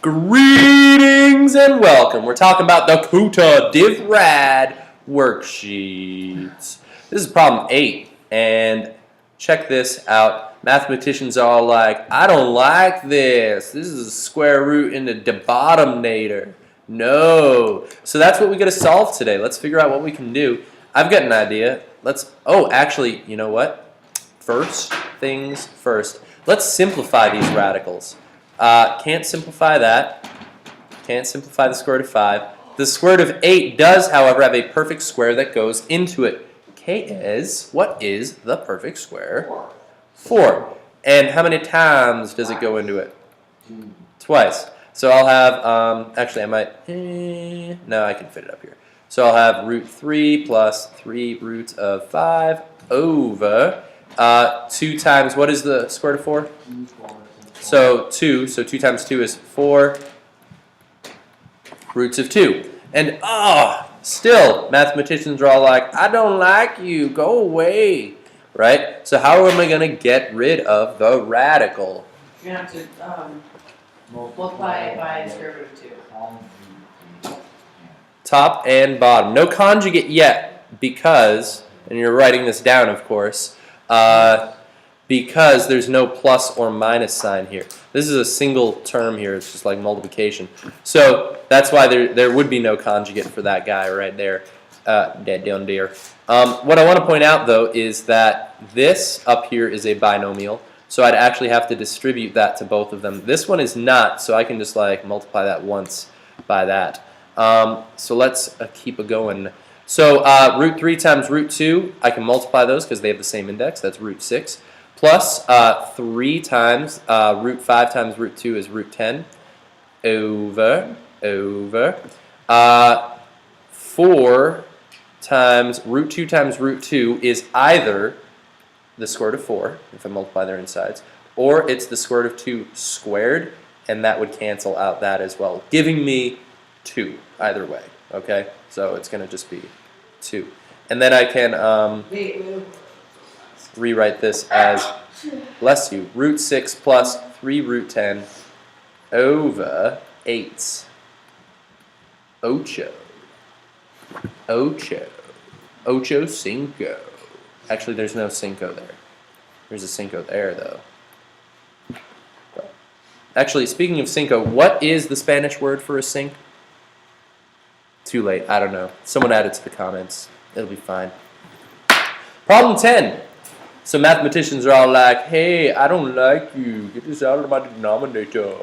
Greetings and welcome. We're talking about the KutaDivRad worksheets. This is problem 8, and check this out. Mathematicians are all like, I don't like this. This is a square root in the denominator. No. So that's what we got to solve today. Let's figure out what we can do. I've got an idea. Actually, you know what? First things first. Let's simplify these radicals. Can't simplify that. Can't simplify the square root of 5. The square root of 8 does, however, have a perfect square that goes into it. What is the perfect square? 4. And how many times does it go into it? Twice. So I'll have, actually I might, no, I can fit it up here. So I'll have root 3 plus 3 roots of 5 over 2 times, what is the square root of 4? So 2, so 2 times 2 is 4 roots of 2. And still, mathematicians are all like, I don't like you, go away, right? So how am I going to get rid of the radical? You're going to have to multiply it by the square root of 2. Top and bottom. No conjugate yet because, and you're writing this down of course, because there's no plus or minus sign here. This is a single term here. It's just like multiplication. So that's why there would be no conjugate for that guy right there. Down there. What I want to point out, though, is that this up here is a binomial. So I'd actually have to distribute that to both of them. This one is not, so I can just like multiply that once by that. So let's keep it going. So root 3 times root 2, I can multiply those because they have the same index. That's root 6. Plus 3 times root 5 times root 2 is root 10 over 4 times root 2 is either the square root of 4, if I multiply their insides, or it's the square root of 2 squared, and that would cancel out that as well, giving me 2 either way. Okay, so it's going to just be 2. And then I can rewrite this as, bless you, root 6 plus 3 root 10 over 8. Ocho cinco. Actually, there's no cinco there. There's a cinco there, though. Actually, speaking of cinco, what is the Spanish word for a sink? Too late. I don't know. Someone add it to the comments. It'll be fine. Problem 10. So mathematicians are all like, hey, I don't like you. Get this out of my denominator.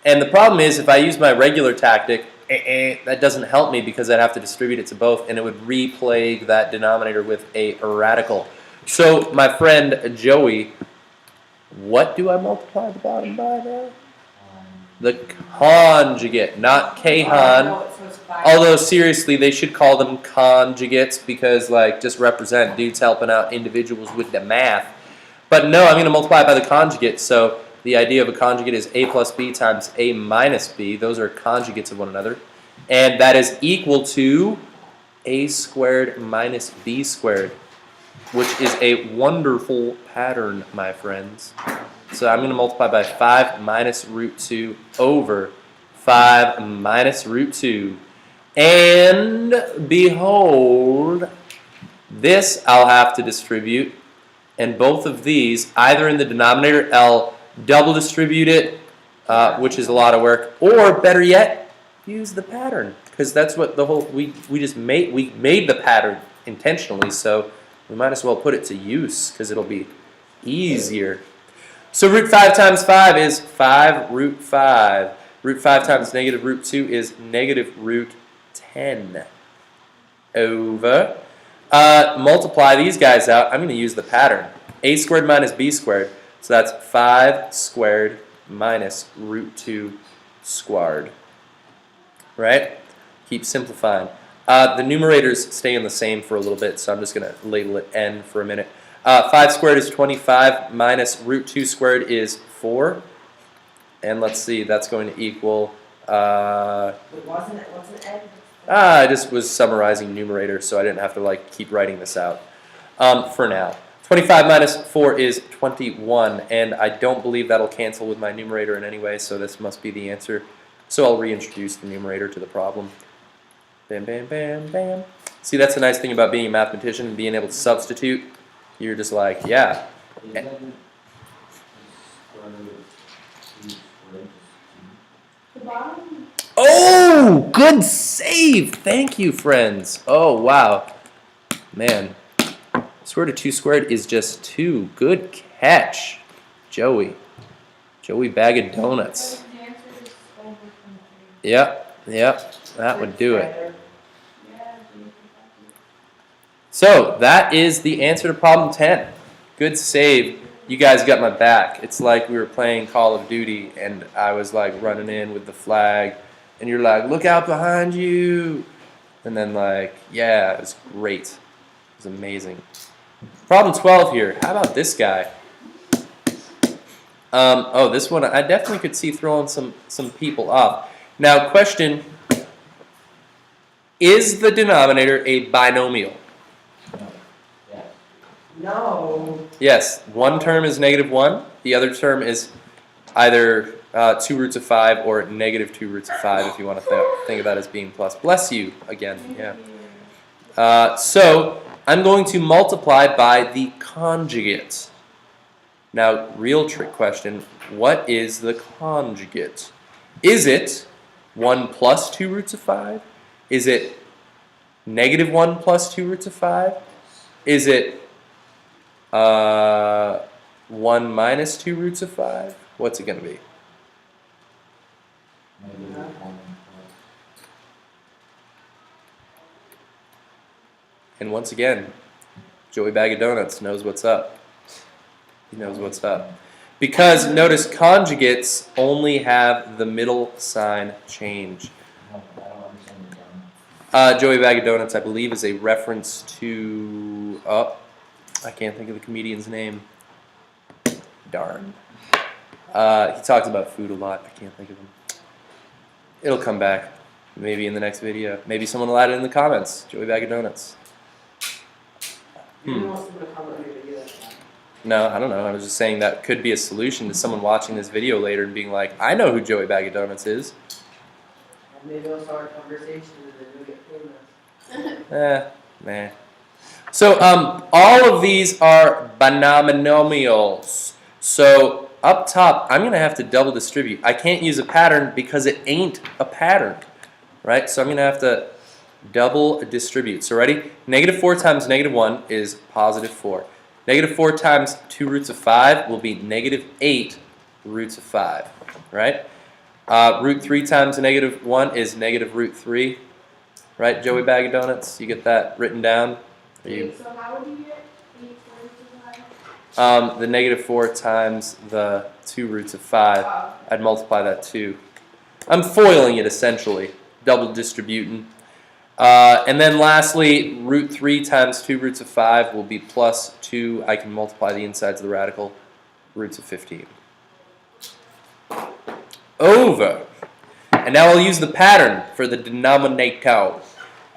And the problem is, if I use my regular tactic, that doesn't help me because I'd have to distribute it to both, and it would replague that denominator with a radical. So, my friend Joey, what do I multiply the bottom by now? The conjugate, not Kahan. Although, seriously, they should call them conjugates because, like, just represent dudes helping out individuals with the math. But no, I'm going to multiply it by the conjugate, so the idea of a conjugate is a plus b times a minus b. Those are conjugates of one another. And that is equal to a squared minus b squared, which is a wonderful pattern, my friends. So I'm going to multiply by 5 minus root 2 over 5 minus root 2. And behold, this I'll have to distribute. And both of these, either in the denominator, I'll double distribute it, which is a lot of work, or better yet, use the pattern, because that's what the whole we made the pattern intentionally, so we might as well put it to use because it'll be easier. So root 5 times 5 is 5 root 5. Root 5 times negative root 2 is negative root 10 over. Multiply these guys out. I'm going to use the pattern. A squared minus b squared. So that's 5 squared minus root 2 squared. Right? Keep simplifying. The numerators stay in the same for a little bit, so I'm just going to label it n for a minute. 5 squared is 25 minus root 2 squared is 4. And let's see, that's going to equal... What's an n? I just was summarizing numerators, so I didn't have to like keep writing this out for now. 25 minus 4 is 21, and I don't believe that'll cancel with my numerator in any way, so this must be the answer. So I'll reintroduce the numerator to the problem. Bam, bam, bam, bam. See, that's the nice thing about being a mathematician and being able to substitute. You're just like, yeah. The bottom. Oh, good save. Thank you, friends. Oh, wow. Man, square root of 2 squared is just 2. Good catch, Joey. Joey Bag of Donuts. The answer is over 23. Yep, that would do it. Yeah, So that is the answer to problem 10. Good save. You guys got my back. It's like we were playing Call of Duty and I was like running in with the flag and you're like, look out behind you. And then like, yeah, it was great. It was amazing. Problem 12 here. How about this guy? Oh, this one I definitely could see throwing some people off. Now, question, is the denominator a binomial? No. Yes, one term is -1. The other term is either 2 roots of 5 or negative 2 roots of 5 if you want to think of that as being plus. Bless you again. Yeah. So I'm going to multiply by the conjugate. Now, real trick question, what is the conjugate? Is it 1 plus 2 roots of 5? Is it -1 plus 2 roots of 5? Is it 1 minus 2 roots of 5? What's it going to be? And once again, Joey Bag of Donuts knows what's up. He knows what's up. Because notice conjugates only have the middle sign change. Joey Bag of Donuts, I believe, is a reference to... Oh, I can't think of the comedian's name. Darn. He talks about food a lot. I can't think of him. It'll come back. Maybe in the next video. Maybe someone will add it in the comments. Joey Bag of Donuts. You don't want someone to comment on your video. No, I don't know. I was just saying that could be a solution to someone watching this video later and being like, I know who Joey Bag of Donuts is. Maybe they'll start a conversation and then you'll get famous. Nah. So all of these are binomials. So up top, I'm going to have to double distribute. I can't use a pattern because it ain't a pattern, right? So I'm going to have to double distribute. So ready? -4 times -1 is +4. -4 times 2 roots of 5 will be -8 roots of 5, right? Root 3 times -1 is -√3, right? Joey Bag of Donuts, you get that written down? Are you? So how would you get 8 roots of 5? The -4 times the 2 roots of 5. I'd multiply that too. I'm foiling it essentially, double distributing. And then lastly, root 3 times 2 roots of 5 will be +2. I can multiply the insides of the radical, roots of 15. Over. And now I'll use the pattern for the denominator.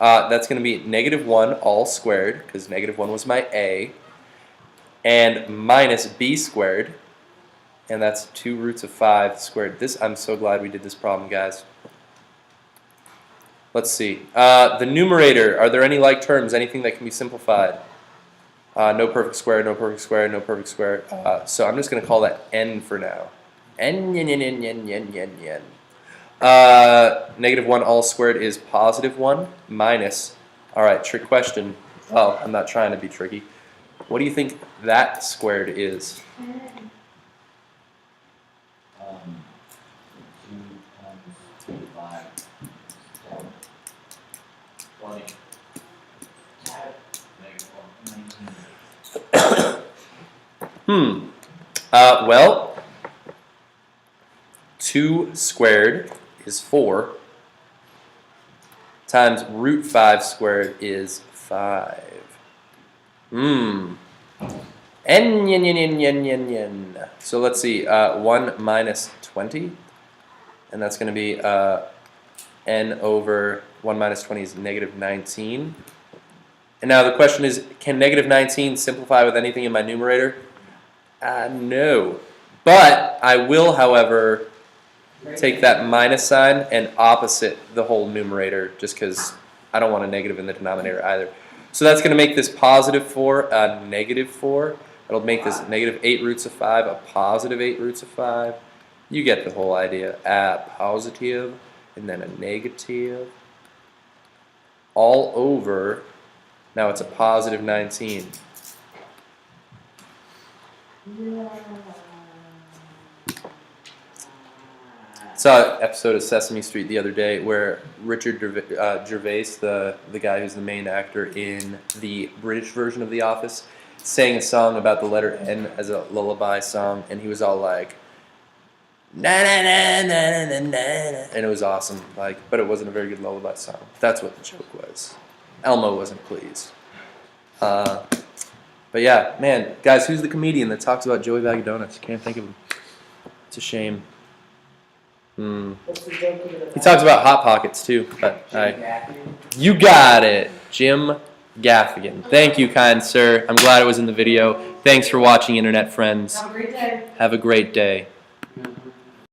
That's going to be -1 all squared, because -1 was my a, and minus b squared, and that's 2 roots of 5 squared. I'm so glad we did this problem, guys. Let's see. The numerator, are there any like terms, anything that can be simplified? No perfect square, no perfect square, no perfect square. So I'm just going to call that n for now. N, yen, yen, yen, yen, yen, yen, yen. -1 all squared is +1 minus. All right, trick question. Oh, I'm not trying to be tricky. What do you think that squared is? 2 times 5, 20. Well, 2 squared is 4 times root 5 squared is 5. N, yen, yen, yen, yen, yen, yen. So let's see, 1 minus 20, and that's going to be n over 1 minus 20 is -19. And now the question is, can -19 simplify with anything in my numerator? No. But I will, however, take that minus sign and opposite the whole numerator, just because I don't want a negative in the denominator either. So that's going to make this positive 4 a negative 4. It'll make this negative 8 roots of 5 a positive 8 roots of 5. You get the whole idea. A positive and then a negative. All over. Now it's a positive 19. Saw an episode of Sesame Street the other day where Richard Gervais, the guy who's the main actor in the British version of The Office, sang a song about the letter N as a lullaby song, and he was all like, na na na na na na na, and it was awesome. Like, but it wasn't a very good lullaby song. That's what the joke was. Elmo wasn't pleased. But yeah, man, guys, who's the comedian that talks about Joey Bag of Donuts? Can't think of him. It's a shame. He talks about Hot Pockets too, but you got it, Jim Gaffigan. Thank you, kind sir. I'm glad it was in the video. Thanks for watching, internet friends. Have a great day. Have a great day.